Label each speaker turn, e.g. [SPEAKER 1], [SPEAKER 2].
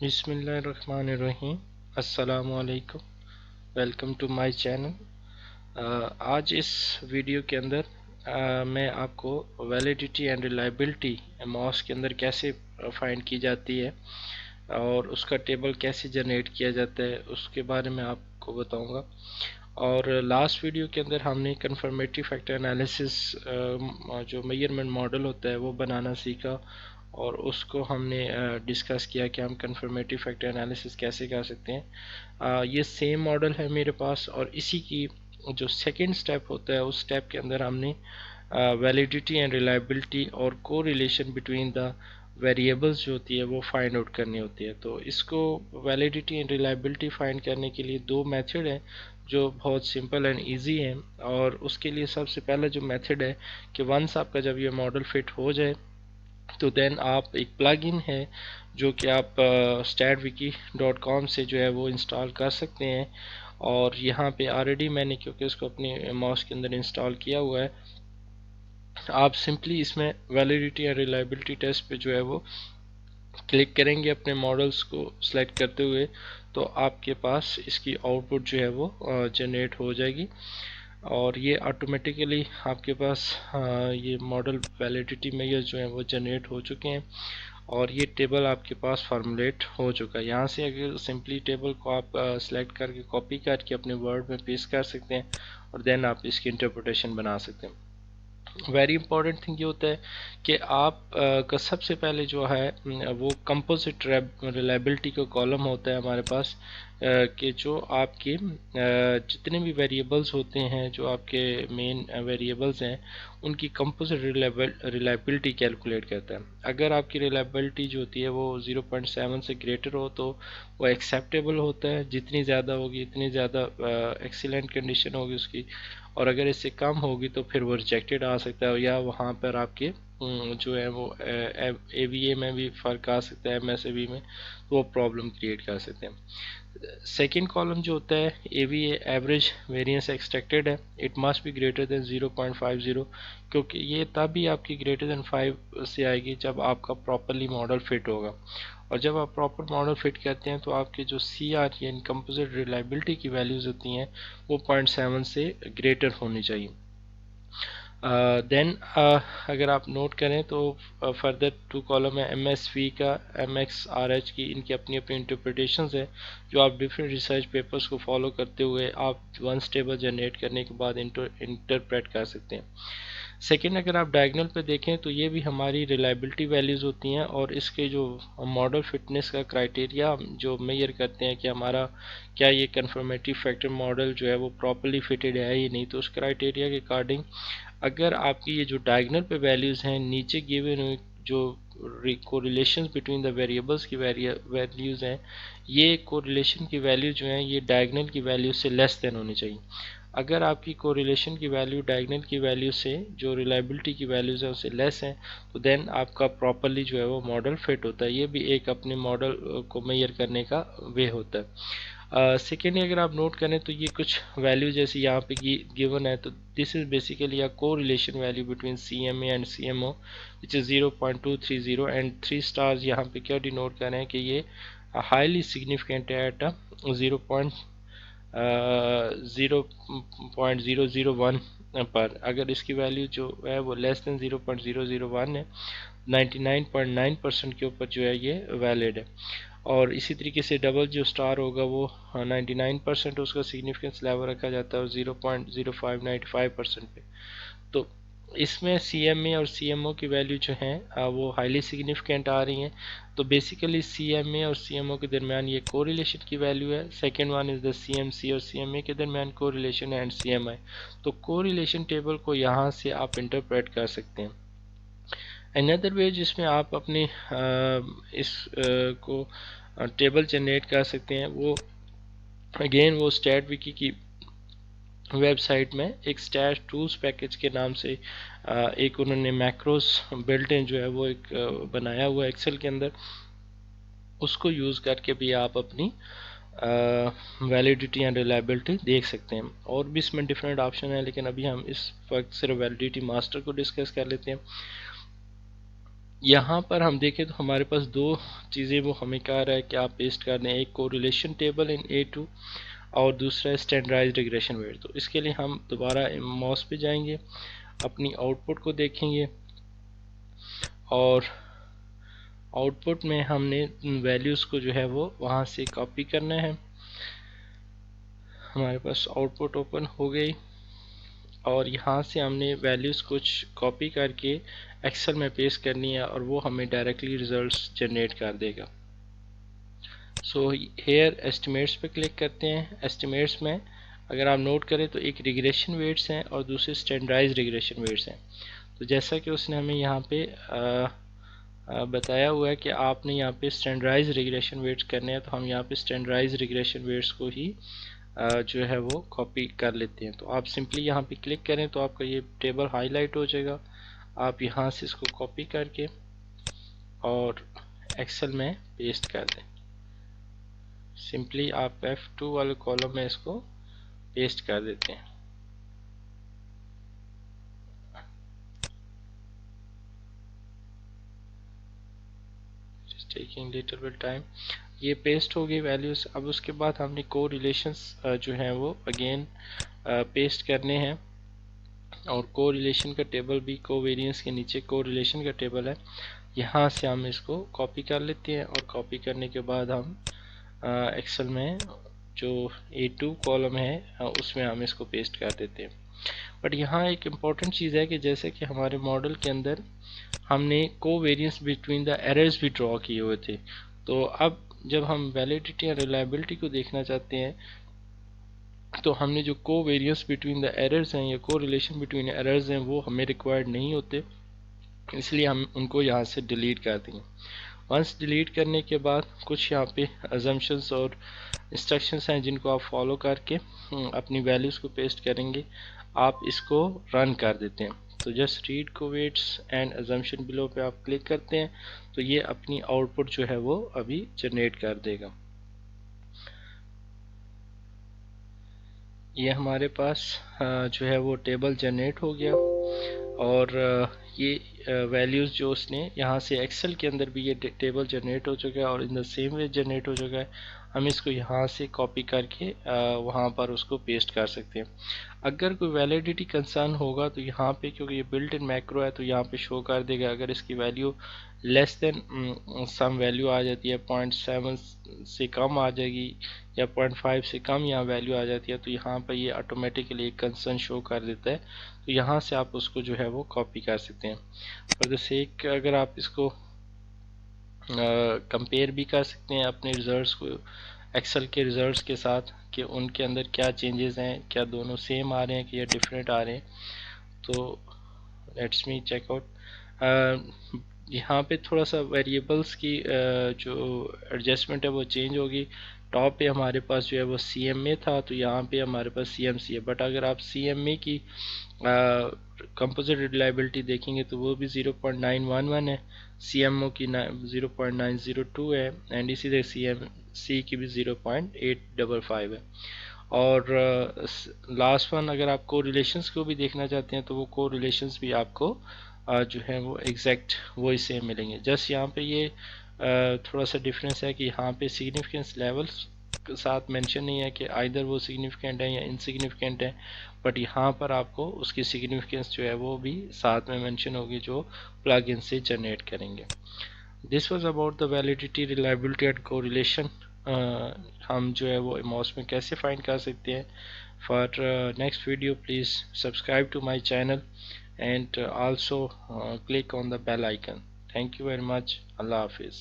[SPEAKER 1] बिस्मिल्लाहिर्रहमानिर्रहीम। अस्सलामु अलैकुम। Welcome to my channel. आज इस वीडियो के अंदर मैं आपको वैलिडिटी एंड रिलायबिलिटी मॉस के अंदर कैसे फाइंड की जाती है और उसका टेबल कैसे जनरेट किया जाता है उसके बारे में आपको बताऊंगा। और लास्ट वीडियो के अंदर हमने कन्फर्मेटिव फैक्टर एनालिसिस जो मेजरमेंट मॉडल होता है वो बनाना सीखा और उसको हमने डिस्कस किया कि हम कन्फर्मेटिव फैक्टर एनालिसिस कैसे कर सकते हैं। ये सेम मॉडल है मेरे पास और इसी की जो सेकंड स्टेप होता है उस स्टेप के अंदर हमने वैलिडिटी एंड रिलायबिलिटी और को रिलेशन बिटवीन द वेरिएबल्स जो होती है वो फाइंड आउट करनी होती है। तो इसको वैलिडिटी एंड रिलायबिलिटी फाइंड करने के लिए दो मेथड हैं जो बहुत सिंपल एंड इजी है। और उसके लिए सबसे पहला जो मेथड है कि वंस आपका जब ये मॉडल फिट हो जाए तो देन आप एक प्लग इन है जो कि आप statwiki.com से जो है वो इंस्टॉल कर सकते हैं। और यहाँ पे ऑलरेडी मैंने क्योंकि इसको अपने माउस के अंदर इंस्टॉल किया हुआ है, आप सिंपली इसमें वैलिडिटी एंड रिलायबिलिटी टेस्ट पे जो है वो क्लिक करेंगे अपने मॉडल्स को सिलेक्ट करते हुए तो आपके पास इसकी आउटपुट जो है वो जनरेट हो जाएगी और ये ऑटोमेटिकली आपके पास ये मॉडल वैलिडिटी मेजर्स जो हैं वो जनरेट हो चुके हैं और ये टेबल आपके पास फॉर्मुलेट हो चुका है। यहाँ से अगर सिंपली टेबल को आप सिलेक्ट करके कॉपी करके अपने वर्ड में पेस्ट कर सकते हैं और देन आप इसकी इंटरप्रिटेशन बना सकते हैं। वेरी इंपॉर्टेंट थिंग ये होता है कि आप का सबसे पहले जो है वो कंपोजिट रिलायबिलिटी का कॉलम होता है हमारे पास कि जो आपके जितने भी वेरिएबल्स होते हैं जो आपके मेन वेरिएबल्स हैं उनकी कंपोजिट रिलायबिलिटी कैलकुलेट करता है। अगर आपकी रिलायबिलिटी जो होती है वो 0.7 से ग्रेटर हो तो वो एक्सेप्टेबल होता है, जितनी ज़्यादा होगी इतनी ज़्यादा एक्सीलेंट कंडीशन होगी उसकी, और अगर इससे कम होगी तो फिर वो रिजेक्टेड आ सकता है या वहाँ पर आपके जो है वो AVA में भी फ़र्क आ सकता है, MSAV में, तो वो प्रॉब्लम क्रिएट कर सकते हैं। सेकेंड कॉलम जो होता है AVA एवरेज वेरिएंस एक्सट्रैक्टेड है, it must be greater than 0.50 क्योंकि ये तब भी आपकी ग्रेटर देन 5 से आएगी जब आपका प्रॉपरली मॉडल फिट होगा। और जब आप प्रॉपर मॉडल फिट करते हैं तो आपके जो CR यानी कंपोजिट रिलायबिलिटी की वैल्यूज़ होती हैं वो 0.7 से ग्रेटर होनी चाहिए। देन अगर आप नोट करें तो फर्दर टू कॉलम है MSV का, MXRH की, इनकी अपनी अपनी इंटरप्रिटेशंस है जो आप डिफरेंट रिसर्च पेपर्स को फॉलो करते हुए आप वन टेबल जनरेट करने के बाद इंटरप्रेट कर सकते हैं। सेकेंड, अगर आप डायगनल पे देखें तो ये भी हमारी रिलायबिलिटी वैल्यूज़ होती हैं और इसके जो मॉडल फिटनेस का क्राइटेरिया जो मेजर करते हैं कि हमारा क्या ये कन्फर्मेटिव फैक्टर मॉडल जो है वो प्रॉपरली फिटेड है या नहीं, तो उस क्राइटेरिया के अकॉर्डिंग अगर आपकी ये जो डायगनल पे वैल्यूज़ हैं नीचे गिवन हुई जो कोरिलेशन बिटवीन द वेरिएबल्स की वैल्यूज़ हैं, ये कोरिलेशन की वैल्यू जो है ये डायगनल की वैल्यू से लेस देन होनी चाहिए। अगर आपकी कोरिलेशन की वैल्यू डायगनल की वैल्यू से जो रिलायबिलिटी की वैल्यूज़ है उससे लेस है तो देन आपका प्रॉपरली जो है वो मॉडल फिट होता है। ये भी एक अपने मॉडल को मेजर करने का वे होता है। सेकेंडली अगर आप नोट करें तो ये कुछ वैल्यू जैसे यहाँ पे गिवन है तो this is basically a correlation value between CMA and CMO which is 0.230 and 3 stars यहाँ पे क्या डिनोट कर रहे हैं कि ये हाईली सिग्निफिकेंट है एट 0.001 पर। अगर इसकी वैल्यू जो है वो लेस देन 0.001 है, 99.9% के ऊपर जो है ये वैलिड है। और इसी तरीके से डबल जो स्टार होगा वो 99% उसका सिग्निफिकेंस लेवल रखा जाता है और 0.0595% पे। तो इसमें CMA और CMO की वैल्यू जो हैं वो हाईली सिग्निफिकेंट आ रही हैं। तो बेसिकली CMA और CMO के दरमियान ये कोरिलेशन की वैल्यू है। Second one is the CMC और CMA के दरमियान कोरिलेशन एंड CMI। तो कोरिलेशन टेबल को यहाँ से आप इंटरप्रेट कर सकते हैं। अनदर वे जिसमें आप अपनी इस को टेबल जनरेट कर सकते हैं वो अगेन वो StatWiki की वेबसाइट में एक स्टैट टूल्स पैकेज के नाम से एक उन्होंने मैक्रोस बिल्ट इन जो है वो एक बनाया हुआ एक्सेल के अंदर, उसको यूज़ करके भी आप अपनी वैलिडिटी एंड रिलायबिलिटी देख सकते हैं। और भी इसमें डिफरेंट ऑप्शन है लेकिन अभी हम इस वक्त सिर्फ वैलिडिटी मास्टर को डिस्कस कर लेते हैं। यहाँ पर हम देखें तो हमारे पास दो चीज़ें वो हमें कह रहा है कि आप पेस्ट कर दें, एक कोरिलेशन टेबल इन A2 और दूसरा स्टैंडर्डाइज्ड रिग्रेशन वेट। तो इसके लिए हम दोबारा मॉस पे जाएंगे, अपनी आउटपुट को देखेंगे और आउटपुट में हमने वैल्यूज़ को जो है वो वहाँ से कॉपी करना है। हमारे पास आउटपुट ओपन हो गई और यहाँ से हमने वैल्यूज़ कुछ कॉपी करके एक्सेल में पेस्ट करनी है और वो हमें डायरेक्टली रिजल्ट्स जनरेट कर देगा। सो हेयर एस्टिमेट्स पे क्लिक करते हैं। एस्टिमेट्स में अगर आप नोट करें तो एक रिग्रेशन वेट्स हैं और दूसरे स्टैंडर्डाइज्ड रिग्रेशन वेट्स हैं। तो जैसा कि उसने हमें यहाँ पे बताया हुआ है कि आपने यहाँ पे स्टैंडर्डाइज रिग्रेशन वेट्स करने हैं, तो हम यहाँ पे स्टैंडर्डाइज रिग्रेशन वेट्स को ही जो है वो कॉपी कर लेते हैं। तो आप सिंपली यहाँ पे क्लिक करें तो आपका ये टेबल हाईलाइट हो जाएगा। आप यहाँ से इसको कॉपी करके और एक्सेल में पेस्ट कर दें। सिंपली आप F2 वाले कॉलम में इसको पेस्ट कर देते हैं। Taking little bit time. ये पेस्ट हो गई वैल्यूज। अब उसके बाद हमने को रिलेशंस जो हैं वो अगेन पेस्ट करने हैं और को रिलेशन का टेबल भी को वेरियंस के नीचे को रिलेशन का टेबल है, यहाँ से हम इसको कॉपी कर लेते हैं और कॉपी करने के बाद हम एक्सेल में जो A2 कॉलम है उसमें हम इसको पेस्ट कर देते हैं। बट यहाँ एक इम्पॉर्टेंट चीज़ है कि जैसे कि हमारे मॉडल के अंदर हमने को वेरियंस बिटवीन द एरर्स भी ड्रॉ किए हुए थे, तो अब जब हम वैलिडिटी या रिलायबिलिटी को देखना चाहते हैं तो हमने जो को वेरियंस बिटवीन द एरर्स हैं या को रिलेशन बिटवीन एरर्स हैं वो हमें रिक्वायर्ड नहीं होते, इसलिए हम उनको यहाँ से डिलीट कर देंगे। वंस डिलीट करने के बाद कुछ यहाँ पे अजम्पशंस और इंस्ट्रक्शंस हैं जिनको आप फॉलो करके अपनी वैल्यूज़ को पेस्ट करेंगे। आप इसको रन कर देते हैं। तो just read covenants and assumption below पे आप क्लिक करते हैं तो ये अपनी आउटपुट जो है वो अभी जनरेट कर देगा। ये हमारे पास जो है वो टेबल जनरेट हो गया और ये वैल्यूज़ जो उसने यहाँ से एक्सेल के अंदर भी ये टेबल जनरेट हो चुका है और in the same way generate हो चुका है। हम इसको यहाँ से कॉपी करके वहाँ पर उसको पेस्ट कर सकते हैं। अगर कोई वैलिडिटी कंसर्न होगा तो यहाँ पे क्योंकि ये बिल्ट इन मैक्रो है तो यहाँ पे शो कर देगा। अगर इसकी value less than some value आ जाती है, 0.7 से कम आ जाएगी या 0.5 से कम यहाँ वैल्यू आ जाती है तो यहाँ पर ये ऑटोमेटिकली एक कंसर्न शो कर देता है। तो यहाँ से आप उसको जो है वो कॉपी कर सकते हैं। फॉर द सेक अगर आप इसको कंपेयर भी कर सकते हैं अपने रिजल्ट्स को एक्सेल के रिजल्ट्स के साथ कि उनके अंदर क्या चेंजेस हैं, क्या दोनों सेम आ रहे हैं कि या डिफरेंट आ रहे हैं। तो लेट्स मी चेक आउट। यहाँ पे थोड़ा सा वेरिएबल्स की जो एडजस्टमेंट है वो चेंज होगी। टॉप पे हमारे पास जो है वो CMA था तो यहाँ पे हमारे पास CMC है। बट अगर आप CMA की कंपोजिट रिलायबिलिटी देखेंगे तो वो भी 0.911 है, CMO की 0.902 है एंड इसी तरह CMC की भी 0.855 है। और लास्ट वन अगर आप को रिलेशंस को भी देखना चाहते हैं तो वो को रिलेशंस भी आपको जो है वो एग्जैक्ट वही सेम मिलेंगे। जस्ट यहाँ पे ये थोड़ा सा डिफरेंस है कि यहाँ पे सिग्निफिकेंस लेवल्स के साथ मेंशन नहीं है कि आइदर वो सिग्निफिकेंट है या इनसिग्निफिकेंट है, बट यहाँ पर आपको उसकी सिग्निफिकेंस जो है वो भी साथ में मेंशन होगी जो प्लग इन से जनरेट करेंगे। This was about the validity, reliability and correlation. हम जो है वो मॉस में कैसे फाइंड कर सकते हैं। For next video please subscribe to my channel and also click on the bell icon. Thank you very much. Allah Hafiz.